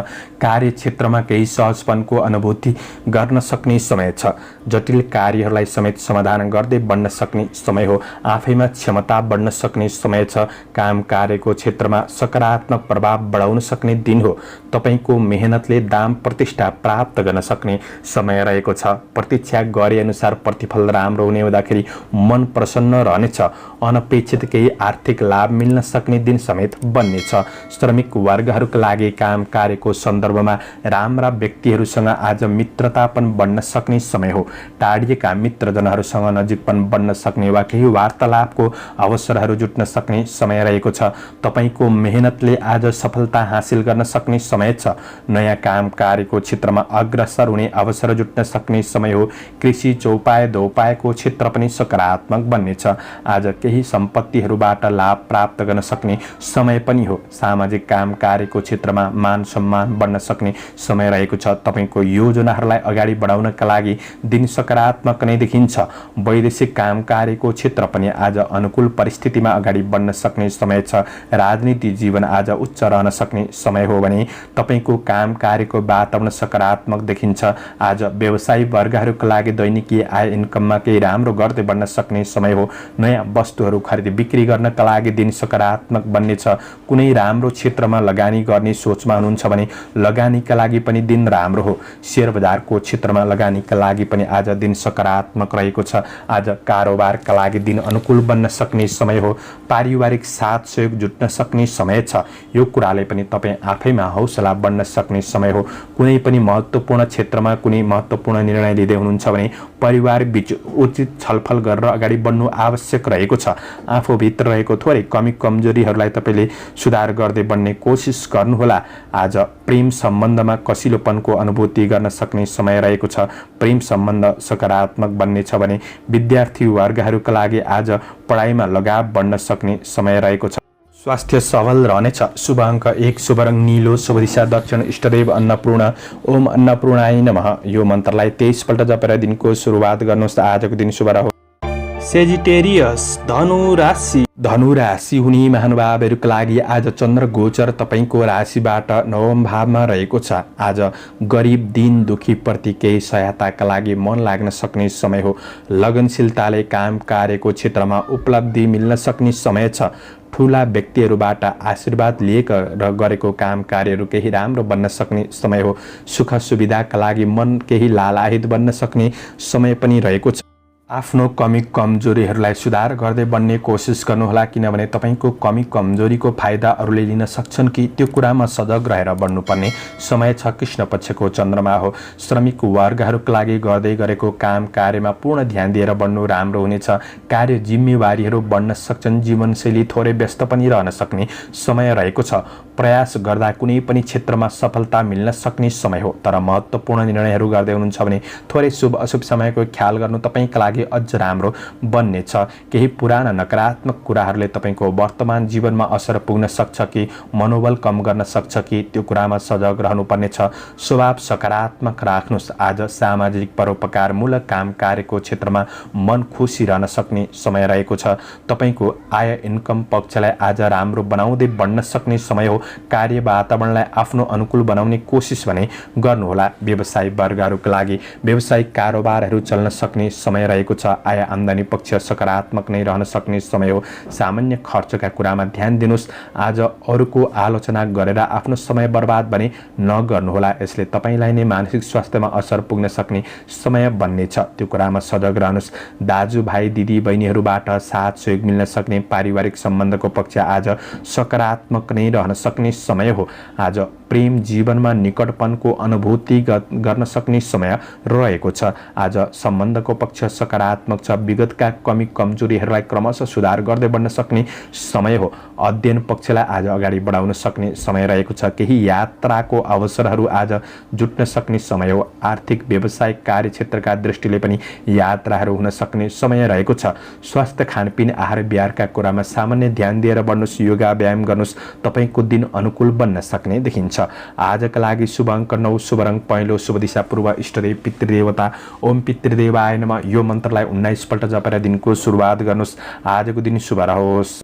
कार्यक्षेत्रमा केही सहजपनको अनुभूति गर्न सक्ने समय छ। जटिल कार्यहरूलाई समेत समाधान गर्दै बढ्न सक्ने समय हो। आफैमा क्षमता बढ्न सक्ने समय छ। काम कार्यको क्षेत्रमा सकारात्मक प्रभाव बढाउन सक्ने दिन हो। तपाईँको मेहनतले दाम प्रतिष्ठा प्राप्त गर्न सक्ने समय रहेको छ। प्रतीक्षा गरे अनुसार प्रतिफल राम्रो हुने हुँदाखेरि मन प्रसन्न रहनेछ। अनपेक्षित केही आर्थिक लाभ मिल्न सक्ने दिन समेत बन्नेछ। श्रमिक वर्गहरूका लागि काम कार्यको सन्दर्भमा राम्रा व्यक्तिहरूसँग आज मित्रता पनि बढ्न सक्ने समय हो। टाढिएका मित्रजनहरूसँग नजिकपन बढ्न सक्ने वा केही वार्तालापको अवसरहरू जुट्न सक्ने समय रहेको छ। तपाईँको मेहनतले आज सफलता हासिल गर्न सक्ने समय छ। नयाँ काम कार्यको क्षेत्रमा अग्रसर हुने अवसर जुट्न सक्ने समय हो। कृषि चौपाय दोपायको क्षेत्र पनि सकारात्मक बन्नेछ। आज केही सम्पत्तिहरूबाट लाभ प्राप्त गर्न सक्ने समय पनि हो। सामाजिक काम कार्यको क्षेत्रमा मान सम्मान बढ्न सक्ने समय रहेको छ। तपाईँको योजनाहरूलाई अगाडि बढाउनका लागि दिन सकारात्मक नै देखिन्छ। वैदेशिक काम कार्यको क्षेत्र पनि आज अनुकूल परिस्थितिमा अगाडि बढ्न सक्ने समय छ। राजनीति जीवन आज उच्च रहन सक्ने समय हो भने तपाईँको काम कार्यको वातावरण सकारात्मक देखिन्छ। आज व्यवसायी वर्गहरू व्यवसायीहरूका लागि दैनिकीय आय इन्कममा केही राम्रो गर्दै बढ्न सक्ने समय हो। नयाँ वस्तुहरू खरिद बिक्री गर्नका लागि दिन सकारात्मक बन्नेछ। कुनै राम्रो क्षेत्रमा लगानी गर्ने सोचमा हुनुहुन्छ भने लगानीका लागि पनि दिन राम्रो हो। शेयर बजारको क्षेत्रमा लगानीका लागि पनि आज दिन सकारात्मक रहेको छ। आज कारोबारका लागि दिन अनुकूल बन्न सक्ने समय हो। पारिवारिक साथ सहयोग जुट्न सक्ने समय छ। यो कुराले पनि तपाईँ आफैमा हौसला बढ्न सक्ने समय हो। कुनै पनि महत्त्वपूर्ण क्षेत्रमा कुनै महत्त्वपूर्ण निर्णय लिँदै हुनुहुन्छ भने परिवार बीच उचित छलफल गरेर अगाडि बढ्नु आवश्यक रहेको छ। आफूभित्र रहेको थोरै कमी कमजोरीहरूलाई तपाईँले सुधार गर्दै बढ्ने कोसिस गर्नुहोला। आज प्रेम सम्बन्धमा कसिलोपनको अनुभूति गर्न सक्ने समय रहेको छ। प्रेम सम्बन्ध सकारात्मक बन्नेछ भने विद्यार्थी वर्गहरूका लागि आज पढाइमा लगाव बढ्न सक्ने समय रहेको छ। स्वास्थ्य सबल रहनेछ। शुभ अङ्क 1, शुभ रङ नीलो, शुभ दिशा दक्षिण, इष्टदेव अन्नपूर्ण। ओम अन्नपूर्णाय नमः। यो मन्त्रलाई 23 पल्ट जपेर दिनको सुरुवात गर्नुहोस्। आजको दिन शुभ रहोस्। सेजिटेरियस धनु राशि। धनु राशि हुने महानुभावहरूका लागि आज चन्द्र गोचर तपाईँको राशिबाट 9औं भावमा रहेको छ। आज गरिब दीन दुखीप्रति केही सहायताका लागि मन लाग्न सक्ने समय हो। लगनशीलताले काम कार्यको क्षेत्रमा उपलब्धि मिल्न सक्ने समय छ। ठुला व्यक्तिहरूबाट आशीर्वाद लिएका र गरेको काम कार्यहरू केही राम्रो बन्न सक्ने समय हो। सुख सुविधाका लागि मन केही लालायित बन्न सक्ने समय पनि रहेको छ। आफ्नो कमी कमजोरीहरूलाई सुधार गर्दै बन्ने कोसिस गर्नुहोला, किनभने तपाईँको कमी कमजोरीको फाइदा अरूले लिन सक्छन् कि त्यो कुरामा सजग रहेर बढ्नुपर्ने समय छ। कृष्ण पक्षको चन्द्रमा हो। श्रमिक वर्गहरूका लागि गर्दै गरेको काम कार्यमा पूर्ण ध्यान दिएर बढ्नु राम्रो हुनेछ। कार्य जिम्मेवारीहरू बढ्न सक्छन्। जीवनशैली थोरै व्यस्त पनि रहन सक्ने समय रहेको छ। प्रयास गर्दा कुनै पनि क्षेत्रमा सफलता मिल्न सक्ने समय हो। तर महत्त्वपूर्ण निर्णयहरू गर्दै हुनुहुन्छ भने थोरै शुभ अशुभ समयको ख्याल गर्नु तपाईँका लागि अझ राम्रो बन्नेछ। केही पुराना नकारात्मक कुराहरूले तपाईँको वर्तमान जीवनमा असर पुग्न सक्छ कि मनोबल कम गर्न सक्छ कि त्यो कुरामा सजग रहनुपर्नेछ। स्वभाव सकारात्मक राख्नुहोस्। आज सामाजिक परोपकारमूलक काम कार्यको क्षेत्रमा मन खुसी रहन सक्ने समय रहेको छ। तपाईँको आय इन्कम पक्षलाई आज राम्रो बनाउँदै बढ्न सक्ने समय हो। कार्य वातावरणलाई आफ्नो अनुकूल बनाउने कोसिस भने गर्नुहोला। व्यवसायी वर्गहरूका लागि व्यवसायिक कारोबारहरू चल्न सक्ने समय रहेको छ। आय आम्दानी पक्ष सकारात्मक नै रहन सक्ने समय हो। सामान्य खर्चका कुरामा ध्यान दिनुहोस्। आज अरूको आलोचना गरेर आफ्नो समय बर्बाद भने नगर्नुहोला। यसले तपाईँलाई नै मानसिक स्वास्थ्यमा असर पुग्न सक्ने समय बन्नेछ। त्यो कुरामा सजग रहनुहोस्। दाजुभाइ दिदी बहिनीहरूबाट साथ सहयोग मिल्न सक्ने पारिवारिक सम्बन्धको पक्ष आज सकारात्मक नै रहन सक्ने समय हो। आज प्रेम जीवनमा निकटपनको अनुभूति गर्न सक्ने समय रहेको छ। आज सम्बन्धको पक्ष सकारात्मक छ। विगतका कमी कमजोरीहरूलाई क्रमशः सुधार गर्दै बढ्न सक्ने समय हो। अध्ययन पक्षलाई आज अगाडि बढाउन सक्ने समय रहेको छ। केही यात्राको अवसरहरू आज जुट्न सक्ने समय हो। आर्थिक व्यवसायिक कार्यक्षेत्रका दृष्टिले पनि यात्राहरू हुन सक्ने समय रहेको छ। स्वास्थ्य खानपिन आहार विहारका कुरामा सामान्य ध्यान दिएर बढ्नुहोस्। योगा व्यायाम गर्नुहोस्। तपाईँको दिन अनुकूल बन्न सक्ने देखिन्छ। आजका लागि शुभ अङ्क 9, शुभ रङ पहेँलो, शुभ दिशा पूर्व, इष्टदेव पितृदेवता। ओम पितृदेवाय नमः। यो मन्त्रलाई 19 पल्ट जपेर दिनको सुरुवात गर्नुहोस्। आजको दिन शुभ रहोस्।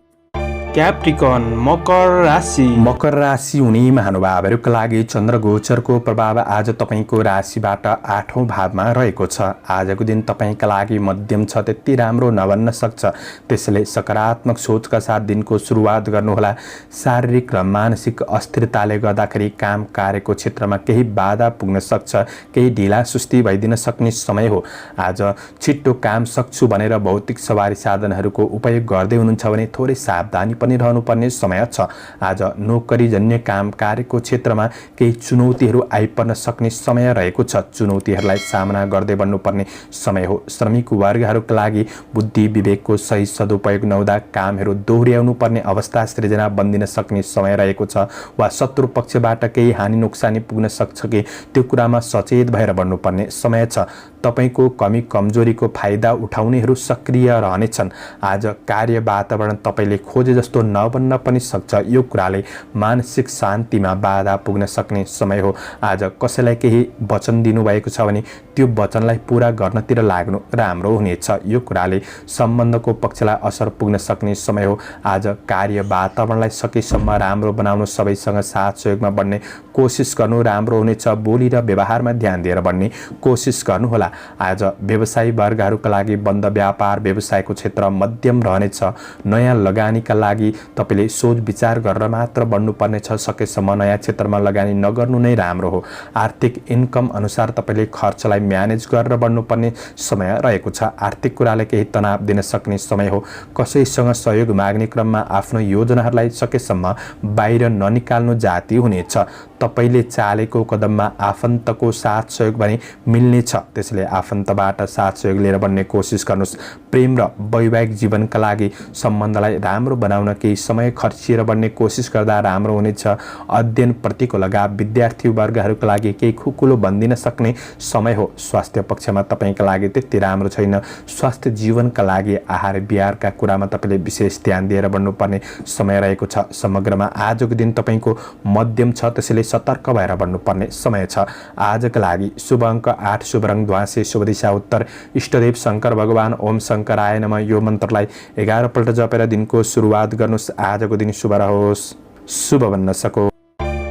क्याप्रिकन मकर राशि। मकर राशि हुने महानुभावहरूका लागि चन्द्र गोचरको प्रभाव आज तपाईँको राशिबाट 8औं भावमा रहेको छ। आजको दिन तपाईँका लागि मध्यम छ, त्यति राम्रो नबन्न सक्छ। त्यसैले सकारात्मक सोचका साथ दिनको सुरुवात गर्नुहोला। शारीरिक र मानसिक अस्थिरताले गर्दाखेरि काम कार्यको क्षेत्रमा केही बाधा पुग्न सक्छ। केही ढिला सुस्ती भइदिन सक्ने समय हो। आज छिट्टो काम सक्छु भनेर भौतिक सवारी साधनहरूको उपयोग गर्दै हुनुहुन्छ भने थोरै सावधानी पनि रहनुपर्ने समय छ। आज नोकरीजन्य काम कार्यको क्षेत्रमा केही चुनौतीहरू आइपर्न सक्ने समय रहेको छ। चुनौतीहरूलाई सामना गर्दै बढ्नुपर्ने समय हो। श्रमिक वर्गहरूका लागि बुद्धि विवेकको सही सदुपयोग नहुँदा कामहरू दोहोर्याउनु पर्ने अवस्था सृजना बन्दिन सक्ने समय रहेको छ। वा शत्रु पक्षबाट केही हानि नोक्सानी पुग्न सक्छ कि त्यो कुरामा सचेत भएर बढ्नुपर्ने समय छ। तपाईँको कमी कमजोरीको फाइदा उठाउनेहरू सक्रिय रहनेछन्। आज कार्य वातावरण तपाईँले खोजे जस्तो जस्तो नबन्न पनि सक्छ। यो कुराले मानसिक शान्तिमा बाधा पुग्न सक्ने समय हो। आज कसैलाई केही वचन दिनुभएको छ भने त्यो वचनलाई पूरा गर्नतिर लाग्नु राम्रो हुनेछ। यो कुराले सम्बन्धको पक्षलाई असर पुग्न सक्ने समय हो। आज कार्य वातावरणलाई सकेसम्म राम्रो बनाउनु, सबैसँग साथ सहयोगमा बढ्ने कोसिस गर्नु राम्रो हुनेछ। बोली र व्यवहारमा ध्यान दिएर बढ्ने कोसिस गर्नुहोला। आज व्यवसायी वर्गहरूका लागि बन्द व्यापार व्यवसायको क्षेत्र मध्यम रहनेछ। नयाँ लगानीका लागि तपाईँले सोच विचार गरेर मात्र बढ्नुपर्नेछ। सकेसम्म नयाँ क्षेत्रमा लगानी नगर्नु नै राम्रो हो। आर्थिक इन्कम अनुसार तपाईँले खर्चलाई म्यानेज गरेर बढ्नुपर्ने समय रहेको छ। आर्थिक कुराले केही तनाव दिन सक्ने समय हो। कसैसँग सहयोग माग्ने क्रममा आफ्नो योजनाहरूलाई सकेसम्म बाहिर ननिकाल्नु जाति हुनेछ। तपाईँले चालेको कदममा आफन्तको साथ सहयोग भने मिल्नेछ, त्यसैले आफन्तबाट साथ सहयोग लिएर बढ्ने कोसिस गर्नुहोस्। प्रेम र वैवाहिक जीवनका लागि सम्बन्धलाई राम्रो बनाउन केही समय खर्चिएर बढ्ने कोसिस गर्दा राम्रो हुनेछ। अध्ययनप्रतिको लगाव विद्यार्थी वर्गहरूका लागि केही खुकुलो बन्दिन सक्ने समय हो। स्वास्थ्य पक्षमा तपाईँका लागि त्यति राम्रो छैन। स्वास्थ्य जीवनका लागि आहार विहारका कुरामा तपाईँले विशेष ध्यान दिएर बढ्नुपर्ने समय रहेको छ। समग्रमा आजको दिन तपाईँको मध्यम छ, त्यसैले सतर्क भएर बढ्नुपर्ने समय छ। आजका लागि शुभ अङ्क 8, शुभ रङ ध्वाँसे, शुभ दिशा उत्तर, इष्टदेव शङ्कर भगवान ओम शङ्कराय नमः। यो मन्त्रलाई 11 पल्ट जपेर दिनको सुरुवात गर्नुहोस्। आजको दिन शुभ रहोस्, शुभ बन्न सको।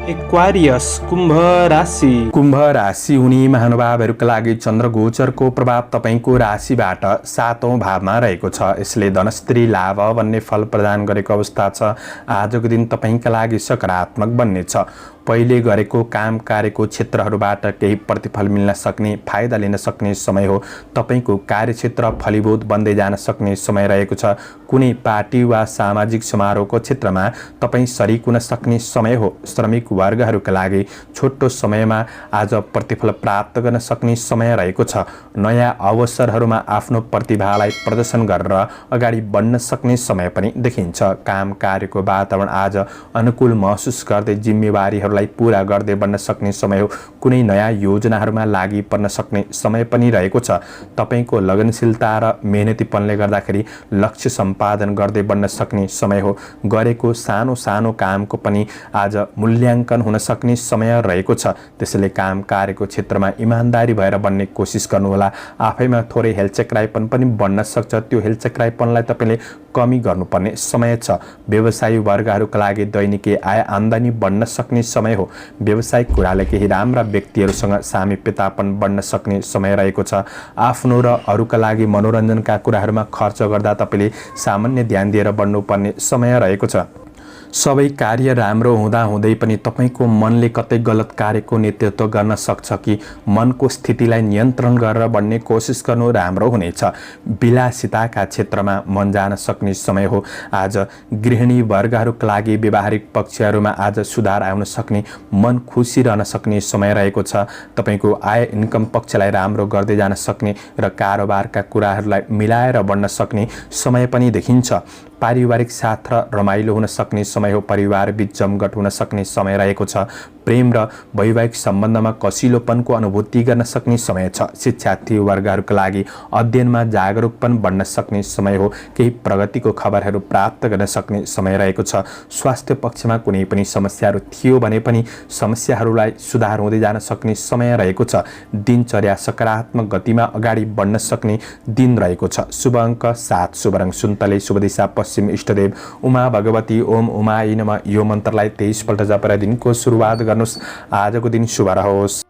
एक्वारियस कुम्भ राशि। कुम्भ राशि हुने महानुभावहरूका लागि चन्द्रगोचरको प्रभाव तपाईँको राशिबाट 7औं भावमा रहेको छ। यसले धनस्त्री लाभ भन्ने फल प्रदान गरेको अवस्था छ। आजको दिन तपाईँका लागि सकारात्मक बन्नेछ। पहिले गरेको काम कार्यको क्षेत्रहरूबाट केही प्रतिफल मिल्न सक्ने, फाइदा लिन सक्ने समय हो। तपाईँको कार्यक्षेत्र फलीभूत बन्दै जान सक्ने समय रहेको छ। कुनै पार्टी वा सामाजिक समारोहको क्षेत्रमा तपाईँ सरिक हुन सक्ने समय हो। श्रमिक वर्गहरूका लागि छोटो समयमा आज प्रतिफल प्राप्त गर्न सक्ने समय रहेको छ। नयाँ अवसरहरूमा आफ्नो प्रतिभालाई प्रदर्शन गरेर अगाडि बढ्न सक्ने समय पनि देखिन्छ। काम कार्यको वातावरण आज अनुकूल महसुस गर्दै जिम्मेवारीहरूलाई पूरा गर्दै बढ्न सक्ने समय हो। कुनै नयाँ योजनाहरूमा लागि पर्न सक्ने समय पनि रहेको छ। तपाईँको लगनशीलता र मेहनतीपनले गर्दाखेरि लक्ष्य सम्पादन गर्दै बढ्न सक्ने समय हो। गरेको सानो सानो कामको पनि आज मूल्याङ्कन हुन सक्ने समय रहेको छ। त्यसैले काम कार्यको क्षेत्रमा इमान्दारी भएर बढ्ने कोसिस गर्नुहोला। आफैमा थोरै हेलचक्राइपन पनि बढ्न सक्छ। त्यो हेलचक्राइपनलाई तपाईँले कमी गर्नुपर्ने समय छ। व्यवसायी वर्गहरूका लागि दैनिकी आय आम्दानी बढ्न सक्ने समय हो। व्यावसायिक कुराले केही राम्रा व्यक्तिहरूसँग सामिप्यतापन बढ्न सक्ने समय रहेको छ। आफ्नो र अरूका लागि मनोरञ्जनका कुराहरूमा खर्च गर्दा तपाईँले सामान्य ध्यान दिएर बढ्नुपर्ने समय रहेको छ। सबै कार्य राम्रो हुँदा हुँदै पनि तपाईँको मनले कतै गलत कार्यको नेतृत्व गर्न सक्छ कि मनको स्थितिलाई नियन्त्रण गरेर बढ्ने कोसिस गर्नु राम्रो हुनेछ। विलासिताका क्षेत्रमा मन जान सक्ने समय हो। आज गृहिणी वर्गहरूका लागि व्यवहारिक पक्षहरूमा आज सुधार आउन सक्ने, मन खुसी रहन सक्ने समय रहेको छ। तपाईँको आय इन्कम पक्षलाई राम्रो गर्दै जान सक्ने र कारोबारका कुराहरूलाई मिलाएर बढ्न सक्ने समय पनि देखिन्छ। पारिवारिक साथ र रमाइलो हुन सक्ने समय हो। परिवार बीच जमघट हुन सक्ने समय रहेको छ। प्रेम र वैवाहिक सम्बन्धमा कसिलोपनको अनुभूति गर्न सक्ने समय छ। शिक्षार्थी वर्गहरूका लागि अध्ययनमा जागरुकपन बढ्न सक्ने समय हो। केही प्रगतिको खबरहरू प्राप्त गर्न सक्ने समय रहेको छ। स्वास्थ्य पक्षमा कुनै पनि समस्याहरू थियो भने पनि समस्याहरूलाई सुधार हुँदै जान सक्ने समय रहेको छ। दिनचर्या सकारात्मक गतिमा अगाडि बढ्न सक्ने दिन रहेको छ। शुभ अङ्क 7, शुभ रङ सुन्तले, शुभ दिशा पश्चिम, इष्टदेव उमा भगवती ओम उमाय नमः। यो मन्त्रलाई 23 पल्ट जपेर दिनको सुरुवात गर्नुहोस्। आजको दिन शुभ रहोस्।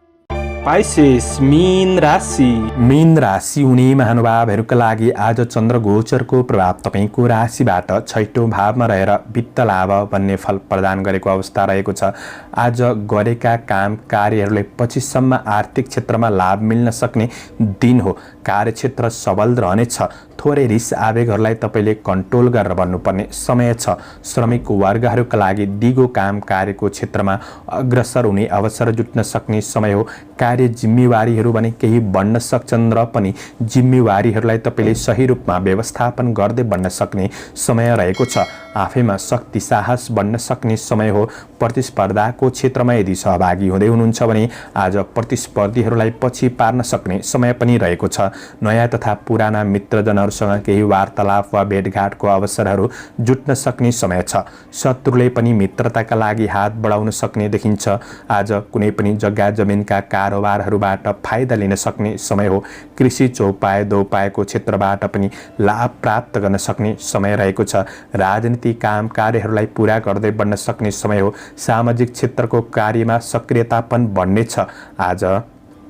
पाइसेस मीन राशि। मीन राशि हुने महानुभावहरूका लागि आज चन्द्रगोचरको प्रभाव तपाईँको राशिबाट 6औं भावमा रहेर वित्त लाभ भन्ने फल प्रदान गरेको अवस्था रहेको छ। आज गरेका काम कार्यहरूले पछिसम्म आर्थिक क्षेत्रमा लाभ मिल्न सक्ने दिन हो। कार्यक्षेत्र सबल रहनेछ। थोरै रिस आवेगहरूलाई तपाईँले कन्ट्रोल गरेर बढ्नुपर्ने समय छ। श्रमिक वर्गहरूका लागि दिगो काम कार्यको क्षेत्रमा अग्रसर हुने अवसर जुट्न सक्ने समय हो। कार्य जिम्मेवारीहरू भने केही बढ्न सक्छन् र पनि जिम्मेवारीहरूलाई तपाईँले सही रूपमा व्यवस्थापन गर्दै बढ्न सक्ने समय रहेको छ। आफैमा शक्ति साहस बढ्न सक्ने समय हो। प्रतिस्पर्धाको क्षेत्रमा यदि सहभागी हुँदै हुनुहुन्छ भने आज प्रतिस्पर्धीहरूलाई पछि पार्न सक्ने समय पनि रहेको छ। नयाँ तथा पुराना मित्रजनहरूसँग केही वार्तालाप वा भेटघाटको अवसरहरू जुट्न सक्ने समय छ। शत्रुले पनि मित्रताका लागि हात बढाउन सक्ने देखिन्छ। आज कुनै पनि जग्गा जमिनका कारोबारहरूबाट फाइदा लिन सक्ने समय हो। कृषि चौपाए दोपाएको क्षेत्रबाट पनि लाभ प्राप्त गर्न सक्ने समय रहेको छ। राजनीतिक काम कार्यहरूलाई पूरा गर्दै बढ्न सक्ने समय हो। सामाजिक क्षेत्रको कार्यमा सक्रियतापन बढ्नेछ। आज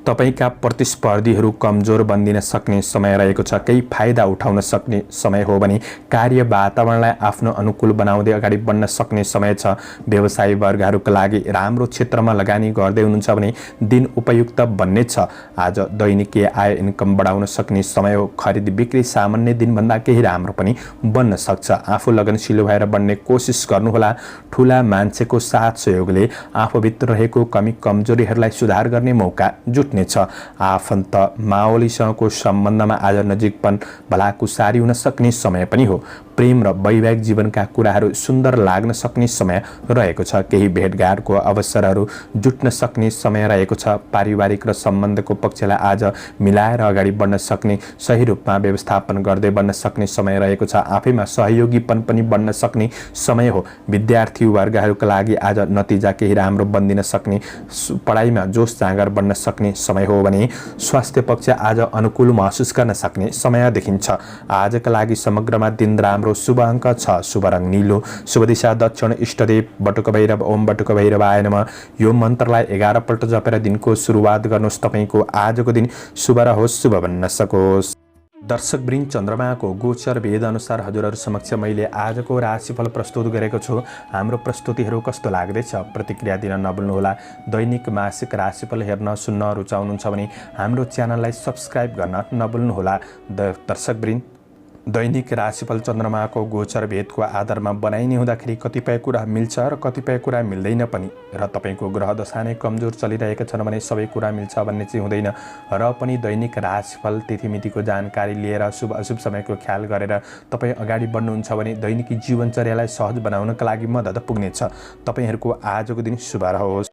तपाईका प्रतिस्पर्धीहरू कमजोर बन्दिन सक्ने समय रहेको छ। केही फाइदा उठाउन सक्ने समय हो भने कार्य वातावरणलाई आफ्नो अनुकूल बनाउँदै अगाडि बढ्न सक्ने समय छ। व्यवसायी वर्गहरूका लागि राम्रो क्षेत्रमा लगानी गर्दै हुनुहुन्छ भने दिन उपयुक्त बन्नेछ। आज दैनिकीय आय इन्कम बढाउन सक्ने समय हो। खरिद बिक्री सामान्य दिनभन्दा केही राम्रो पनि बन्न सक्छ। आफू लगनशील भएर बन्ने कोसिस गर्नुहोला। ठुला मान्छेको साथ सहयोगले आफूभित्र रहेको कमी कमजोरीहरूलाई सुधार गर्ने मौका जुट्नेछ। आफन्त माओलीसँगको सम्बन्धमा आज नजिकपन भलाकुसारी हुन सक्ने समय पनि हो। प्रेम र वैवाहिक जीवनका कुराहरू सुन्दर लाग्न सक्ने समय रहेको छ। केही भेटघाटको अवसरहरू जुट्न सक्ने समय रहेको छ। पारिवारिक र सम्बन्धको पक्षलाई आज मिलाएर अगाडि बढ्न सक्ने सही रूपमा व्यवस्थापन गर्दै बढ्न सक्ने समय रहेको छ। आफैमा सहयोगीपन पनि बढ्न सक्ने समय हो। विद्यार्थी वर्गहरूका लागि आज नतिजा केही राम्रो बन्दिन सक्ने, पढाइमा जोस जाँगर बढ्न सक्ने समय हो भने स्वास्थ्य पक्ष आज अनुकूल महसुस गर्न सक्ने समय देखिन्छ। आजका लागि समग्रमा दिन राम्रो। शुभ अङ्क 6, शुभ रङ नीलो, शुभ दिशा दक्षिण, इष्टदेव बटुक भैरव, ओम बटुक भैरवाय नमः। यो मन्त्रलाई 11 पल्ट जपेर दिनको सुरुवात गर्नुहोस्। तपाईको आजको दिन शुभ रहोस्, शुभ बन्न सकोस्। दर्शकवृन्द, चन्द्रमाको गोचर भेद अनुसार हजुरहरू समक्ष मैले आजको राशिफल प्रस्तुत गरेको छु। हाम्रो प्रस्तुतिहरू कस्तो लाग्दैछ प्रतिक्रिया दिन नभुल्नुहोला। दैनिक मासिक राशिफल हेर्न सुन्न रुचाउनुहुन्छ भने हाम्रो च्यानललाई सब्स्क्राइब गर्न नभुल्नुहोला। दर्शकवृन्द, दैनिक राशिफल चन्द्रमाको गोचर भेदको आधारमा बनाइने हुँदाखेरि कतिपय कुरा मिल्छ र कतिपय कुरा मिल्दैन पनि। र तपाईँको ग्रह दशा नै कमजोर चलिरहेका छन् भने सबै कुरा मिल्छ भन्ने चाहिँ हुँदैन। र पनि दैनिक राशिफल तिथिमितिको जानकारी लिएर शुभ अशुभ समयको ख्याल गरेर तपाईँ अगाडि बढ्नुहुन्छ भने दैनिकी जीवनचर्यालाई सहज बनाउनका लागि मद्दत पुग्नेछ। तपाईँहरूको आजको दिन शुभ रहोस्।